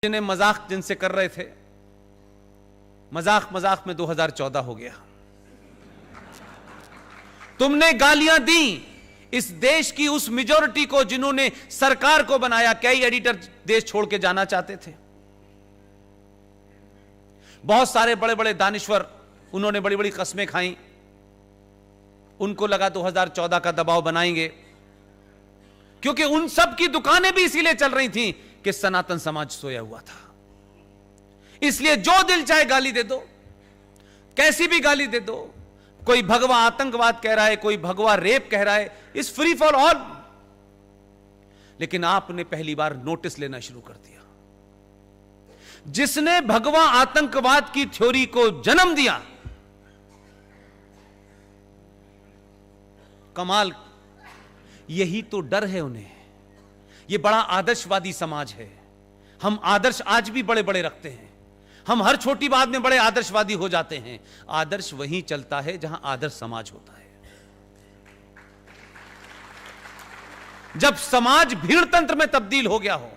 जिन्हें मजाक जिनसे कर रहे थे, मजाक मजाक में 2014 हो गया। तुमने गालियां दी इस देश की उस मेजॉरिटी को जिन्होंने सरकार को बनाया। कई एडिटर देश छोड़ के जाना चाहते थे, बहुत सारे बड़े बड़े दानिश्वर, उन्होंने बड़ी बड़ी कस्में खाई। उनको लगा 2014 का दबाव बनाएंगे, क्योंकि उन सब की दुकानें भी इसीलिए चल रही थी कि सनातन समाज सोया हुआ था। इसलिए जो दिल चाहे गाली दे दो, कैसी भी गाली दे दो। कोई भगवा आतंकवाद कह रहा है, कोई भगवा रेप कह रहा है, इस फ्री फॉर ऑल। लेकिन आपने पहली बार नोटिस लेना शुरू कर दिया। जिसने भगवा आतंकवाद की थ्योरी को जन्म दिया, कमाल, यही तो डर है उन्हें। यह बड़ा आदर्शवादी समाज है। हम आदर्श आज भी बड़े बड़े रखते हैं, हम हर छोटी बात में बड़े आदर्शवादी हो जाते हैं। आदर्श वहीं चलता है जहां आदर्श समाज होता है। जब समाज भीड़ तंत्र में तब्दील हो गया हो,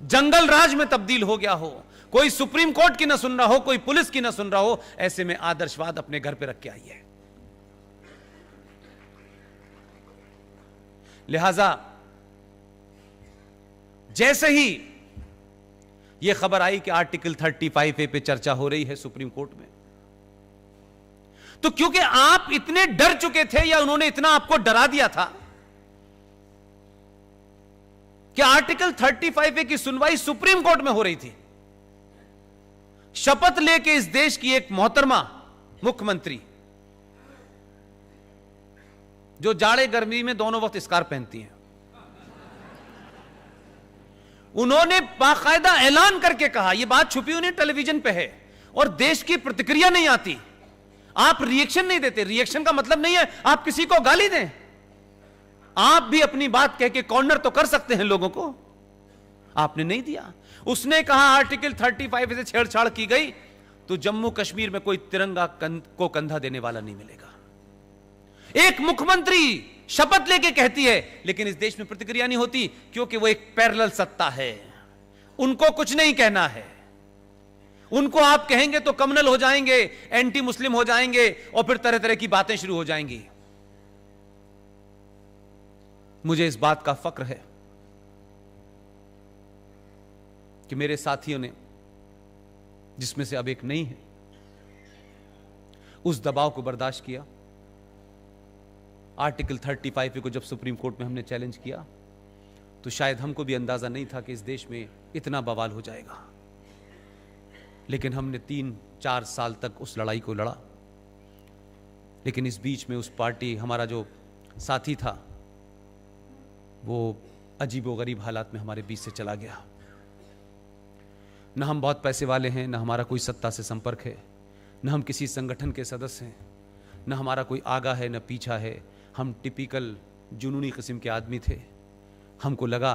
जंगल राज में तब्दील हो गया हो, कोई सुप्रीम कोर्ट की ना सुन रहा हो, कोई पुलिस की ना सुन रहा हो, ऐसे में आदर्शवाद अपने घर पे रख के आइए। लिहाजा जैसे ही यह खबर आई कि आर्टिकल 35A पे चर्चा हो रही है सुप्रीम कोर्ट में, तो क्योंकि आप इतने डर चुके थे या उन्होंने इतना आपको डरा दिया था कि आर्टिकल 35A की सुनवाई सुप्रीम कोर्ट में हो रही थी। शपथ लेके इस देश की एक मोहतरमा मुख्यमंत्री, जो जाड़े गर्मी में दोनों वक्त स्कार्फ पहनती हैं, उन्होंने बाकायदा ऐलान करके कहा, यह बात छुपी हुई नहीं, टेलीविजन पे है, और देश की प्रतिक्रिया नहीं आती। आप रिएक्शन नहीं देते। रिएक्शन का मतलब नहीं है आप किसी को गाली दें, आप भी अपनी बात कह के कॉर्नर तो कर सकते हैं लोगों को। आपने नहीं दिया। उसने कहा आर्टिकल 35 से छेड़छाड़ की गई तो जम्मू कश्मीर में कोई तिरंगा को कंधा देने वाला नहीं मिलेगा। एक मुख्यमंत्री शपथ लेके कहती है, लेकिन इस देश में प्रतिक्रिया नहीं होती, क्योंकि वो एक पैरेलल सत्ता है। उनको कुछ नहीं कहना है। उनको आप कहेंगे तो कम्युनल हो जाएंगे, एंटी मुस्लिम हो जाएंगे, और फिर तरह तरह की बातें शुरू हो जाएंगी। मुझे इस बात का फक्र है कि मेरे साथियों ने, जिसमें से अब एक नहीं है, उस दबाव को बर्दाश्त किया। आर्टिकल 35 को जब सुप्रीम कोर्ट में हमने चैलेंज किया तो शायद हमको भी अंदाजा नहीं था कि इस देश में इतना बवाल हो जाएगा। लेकिन हमने 3-4 साल तक उस लड़ाई को लड़ा। लेकिन इस बीच में उस पार्टी, हमारा जो साथी था, वो अजीबोगरीब हालात में हमारे बीच से चला गया। न हम बहुत पैसे वाले हैं, न हमारा कोई सत्ता से संपर्क है, न हम किसी संगठन के सदस्य हैं, न हमारा कोई आगा है न पीछा है। हम टिपिकल जुनूनी किस्म के आदमी थे। हमको लगा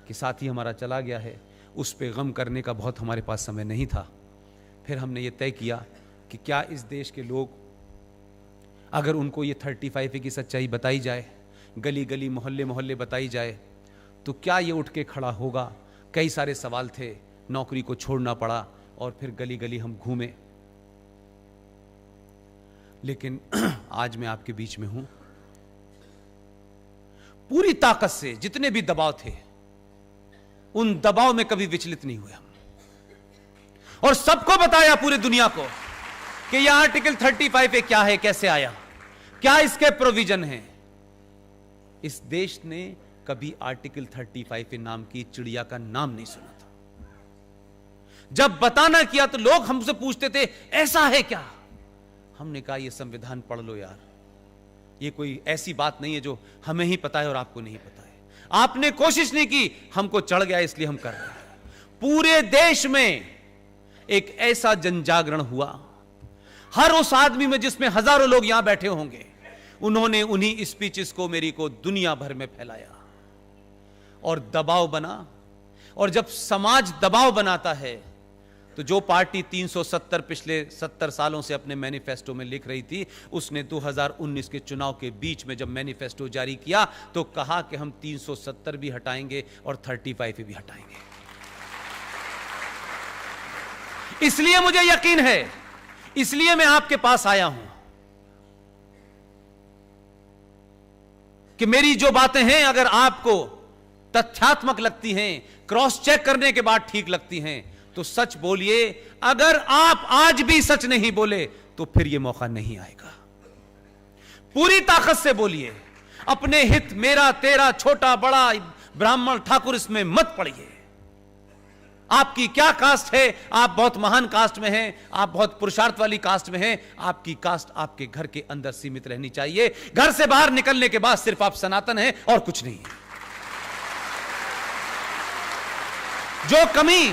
कि साथी हमारा चला गया है, उस पे गम करने का बहुत हमारे पास समय नहीं था। फिर हमने ये तय किया कि क्या इस देश के लोग, अगर उनको ये 35A की सच्चाई बताई जाए, गली गली मोहल्ले मोहल्ले बताई जाए, तो क्या ये उठ के खड़ा होगा। कई सारे सवाल थे, नौकरी को छोड़ना पड़ा और फिर गली गली हम घूमे। लेकिन आज मैं आपके बीच में हूं, पूरी ताकत से जितने भी दबाव थे, उन दबाव में कभी विचलित नहीं हुए हम, और सबको बताया पूरी दुनिया को कि यह आर्टिकल 35A क्या है, कैसे आया, क्या इसके प्रोविजन हैं। इस देश ने कभी आर्टिकल 35A नाम की चिड़िया का नाम नहीं सुना था। जब बताना किया तो लोग हमसे पूछते थे ऐसा है क्या। हमने कहा ये संविधान पढ़ लो यार, ये कोई ऐसी बात नहीं है जो हमें ही पता है और आपको नहीं पता है। आपने कोशिश नहीं की, हमको चढ़ गया इसलिए हम कर रहे हैं। पूरे देश में एक ऐसा जनजागरण हुआ, हर उस आदमी में जिसमें हजारों लोग यहां बैठे होंगे, उन्होंने उन्हीं स्पीचेस को मेरी को दुनिया भर में फैलाया और दबाव बना। और जब समाज दबाव बनाता है तो जो पार्टी 370 पिछले 70 सालों से अपने मैनिफेस्टो में लिख रही थी, उसने 2019 के चुनाव के बीच में जब मैनिफेस्टो जारी किया तो कहा कि हम 370 भी हटाएंगे और 35 भी हटाएंगे। इसलिए मुझे यकीन है, इसलिए मैं आपके पास आया हूं कि मेरी जो बातें हैं अगर आपको तथ्यात्मक लगती हैं, क्रॉस चेक करने के बाद ठीक लगती हैं, तो सच बोलिए। अगर आप आज भी सच नहीं बोले तो फिर यह मौका नहीं आएगा। पूरी ताकत से बोलिए। अपने हित, मेरा तेरा, छोटा बड़ा, ब्राह्मण ठाकुर, इसमें मत पड़िए। आपकी क्या कास्ट है? आप बहुत महान कास्ट में हैं, आप बहुत पुरुषार्थ वाली कास्ट में हैं। आपकी कास्ट आपके घर के अंदर सीमित रहनी चाहिए। घर से बाहर निकलने के बाद सिर्फ आप सनातन हैं और कुछ नहीं है। जो कमी,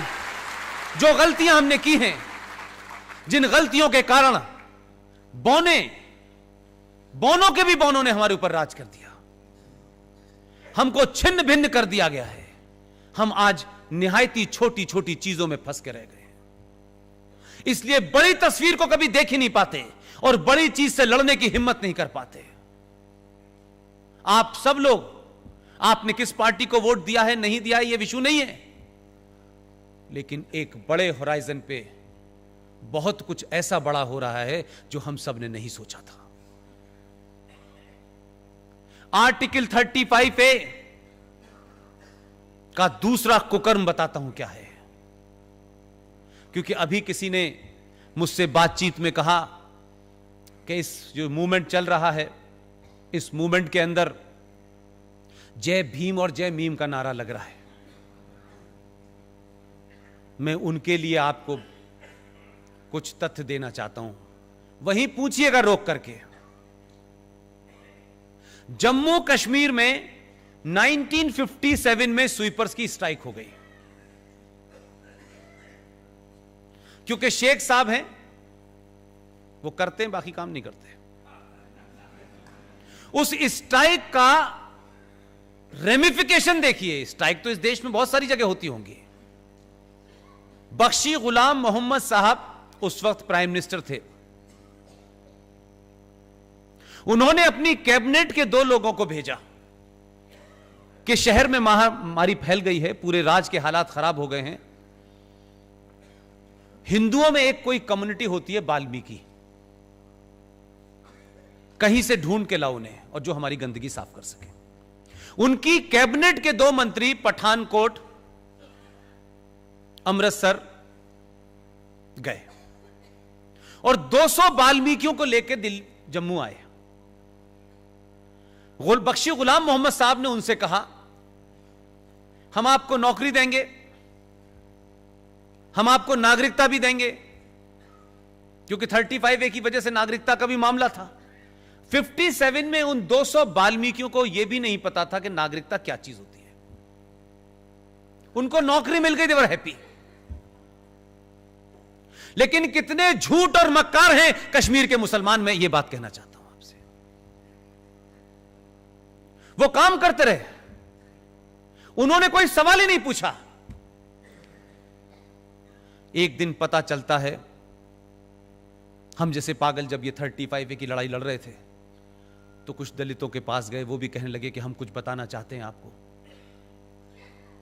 जो गलतियां हमने की हैं, जिन गलतियों के कारण बौनों के भी बौनों ने हमारे ऊपर राज कर दिया, हमको छिन्न भिन्न कर दिया गया है। हम आज निहायती छोटी छोटी चीजों में फंस के रह गए। इसलिए बड़ी तस्वीर को कभी देख ही नहीं पाते और बड़ी चीज से लड़ने की हिम्मत नहीं कर पाते। आप सब लोग, आपने किस पार्टी को वोट दिया है नहीं दिया है यह विषय नहीं है, लेकिन एक बड़े होराइजन पे बहुत कुछ ऐसा बड़ा हो रहा है जो हम सब ने नहीं सोचा था। आर्टिकल 35A का दूसरा कुकर्म बताता हूं क्या है, क्योंकि अभी किसी ने मुझसे बातचीत में कहा कि इस जो मूवमेंट चल रहा है, इस मूवमेंट के अंदर जय भीम और जय मीम का नारा लग रहा है। मैं उनके लिए आपको कुछ तथ्य देना चाहता हूं, वहीं पूछिएगा रोक करके। जम्मू कश्मीर में 1957 में स्वीपर्स की स्ट्राइक हो गई, क्योंकि शेख साहब हैं, वो करते हैं, बाकी काम नहीं करते। उस स्ट्राइक का रेमिफिकेशन देखिए। स्ट्राइक तो इस देश में बहुत सारी जगह होती होंगी। बख्शी गुलाम मोहम्मद साहब उस वक्त प्राइम मिनिस्टर थे। उन्होंने अपनी कैबिनेट के 2 लोगों को भेजा कि शहर में महामारी फैल गई है, पूरे राज्य के हालात खराब हो गए हैं। हिंदुओं में एक कोई कम्युनिटी होती है वाल्मीकि, कहीं से ढूंढ के लाओ उन्हें, और जो हमारी गंदगी साफ कर सके। उनकी कैबिनेट के 2 मंत्री पठानकोट, अमृतसर गए और 200 वाल्मीकियों को लेकर जम्मू आए। बख्शी गुलाम मोहम्मद साहब ने उनसे कहा, हम आपको नौकरी देंगे, हम आपको नागरिकता भी देंगे, क्योंकि 35A की वजह से नागरिकता का भी मामला था। 57 में उन 200 वाल्मीकियों को यह भी नहीं पता था कि नागरिकता क्या चीज होती है। उनको नौकरी मिल गई, दे वर हैप्पी। लेकिन कितने झूठ और मक्कार हैं कश्मीर के मुसलमान, मैं यह बात कहना चाहता हूं आपसे। वो काम करते रहे, उन्होंने कोई सवाल ही नहीं पूछा। एक दिन पता चलता है, हम जैसे पागल जब ये 35A की लड़ाई लड़ रहे थे, तो कुछ दलितों के पास गए। वो भी कहने लगे कि हम कुछ बताना चाहते हैं आपको।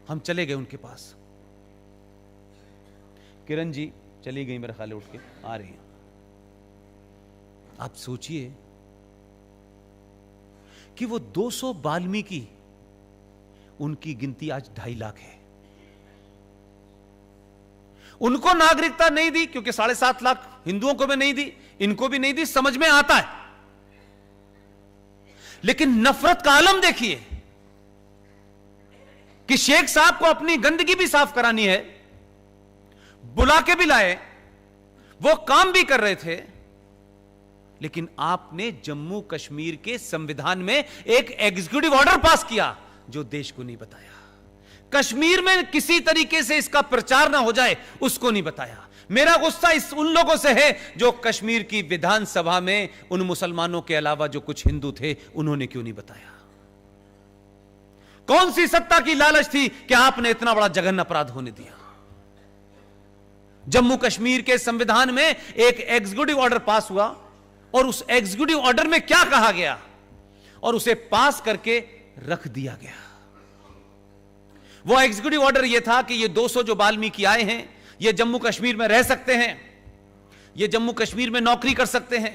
हम चले गए उनके पास। किरण जी चली गई, मेरे ख्याल उठ के आ रही हैं। आप सोचिए कि वो 200 वाल्मीकि, उनकी गिनती आज 2.5 लाख है। उनको नागरिकता नहीं दी क्योंकि 7.5 लाख हिंदुओं को भी नहीं दी, इनको भी नहीं दी, समझ में आता है। लेकिन नफरत का आलम देखिए कि शेख साहब को अपनी गंदगी भी साफ करानी है, बुला के भी लाए, वो काम भी कर रहे थे। लेकिन आपने जम्मू कश्मीर के संविधान में एक एग्जीक्यूटिव ऑर्डर पास किया जो देश को नहीं बताया। कश्मीर में किसी तरीके से इसका प्रचार ना हो जाए उसको नहीं बताया। मेरा गुस्सा उन लोगों से है जो कश्मीर की विधानसभा में उन मुसलमानों के अलावा जो कुछ हिंदू थे, उन्होंने क्यों नहीं बताया। कौन सी सत्ता की लालच थी कि आपने इतना बड़ा जघन्य अपराध होने दिया। जम्मू कश्मीर के संविधान में एक एग्जीक्यूटिव ऑर्डर पास हुआ और उस एग्जीक्यूटिव ऑर्डर में क्या कहा गया और उसे पास करके रख दिया गया। वो एग्जीक्यूटिव ऑर्डर यह था कि ये 200 जो वाल्मीकि आए हैं, ये जम्मू कश्मीर में रह सकते हैं, ये जम्मू कश्मीर में नौकरी कर सकते हैं,